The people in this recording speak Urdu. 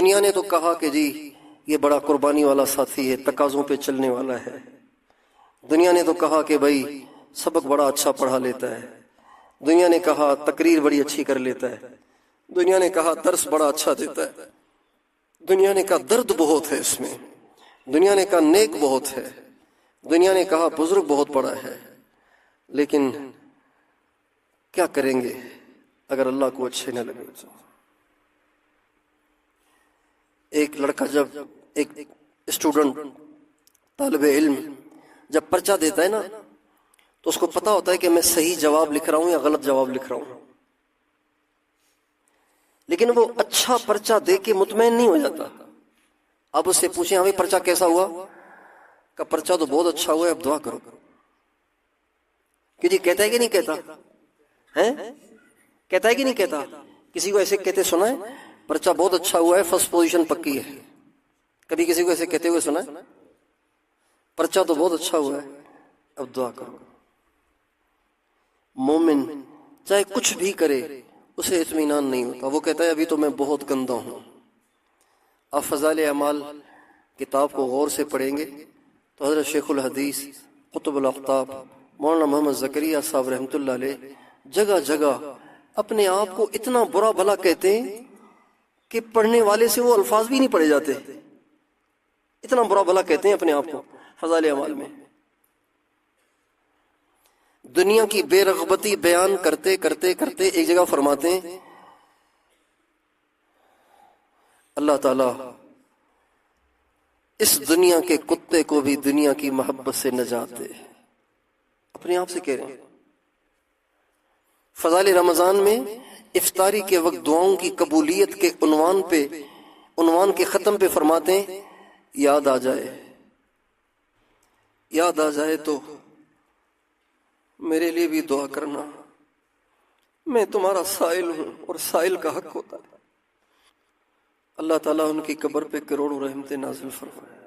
دنیا نے تو کہا کہ جی یہ بڑا قربانی والا ساتھی ہے، تقاضوں پہ چلنے والا ہے۔ دنیا نے تو کہا کہ بھائی سبق بڑا اچھا پڑھا لیتا ہے۔ دنیا نے کہا تقریر بڑی اچھی کر لیتا ہے۔ دنیا نے کہا درس بڑا اچھا دیتا ہے۔ دنیا نے کہا درد بہت ہے اس میں۔ دنیا نے کہا نیک بہت ہے۔ دنیا نے کہا بزرگ بہت بڑا ہے۔ لیکن کیا کریں گے اگر اللہ کو اچھے نہ لگے؟ ایک لڑکا جب ایک اسٹوڈنٹ طالب علم جب پرچہ دیتا ہے نا تو اس کو پتا ہوتا ہے کہ میں صحیح جواب لکھ رہا ہوں یا غلط جواب لکھ رہا ہوں، لیکن وہ اچھا پرچہ دے کے مطمئن نہیں ہو جاتا۔ اب اس سے پوچھیں ہمیں پرچہ کیسا ہوا؟ کہ پرچہ تو بہت اچھا ہوا ہے، اب دعا کرو۔ کہ جی کہتا ہے کہ نہیں کہتا ہے؟ کہتا ہے کہ نہیں کہتا؟ کسی کو ایسے کہتے سنا ہے پرچہ بہت اچھا ہوا ہے، فرسٹ پوزیشن پکی ہے؟ کبھی کسی کو ایسے کہتے ہوئے سنا ہے؟ پرچہ تو بہت اچھا ہوا ہے، اب دعا کرو۔ مومن چاہے کچھ بھی کرے اسے اطمینان نہیں ہوتا، وہ کہتا ہے ابھی تو میں بہت گندا ہوں۔ آپ فضائل اعمال کتاب کو غور سے پڑھیں گے تو حضرت شیخ الحدیث قطب الاقطاب مولانا محمد زکریا صاحب رحمۃ اللہ علیہ جگہ جگہ اپنے آپ کو اتنا برا بھلا کہتے ہیں کہ پڑھنے والے سے وہ الفاظ بھی نہیں پڑھے جاتے، اتنا برا بھلا کہتے ہیں اپنے آپ کو فضائل اعمال میں۔ دنیا کی بے رغبتی بیان کرتے کرتے کرتے ایک جگہ فرماتے ہیں اللہ تعالیٰ اس دنیا کے کتے کو بھی دنیا کی محبت سے نجات دے۔ اپنے آپ سے کہہ رہے ہیں۔ فضائل رمضان میں افطاری کے وقت دعاؤں کی قبولیت کے عنوان کے ختم پہ فرماتے ہیں یاد آ جائے تو میرے لیے بھی دعا کرنا، میں تمہارا سائل ہوں اور سائل کا حق ہوتا ہے۔ اللہ تعالیٰ ان کی قبر پہ کروڑوں رحمتیں نازل فرمائے۔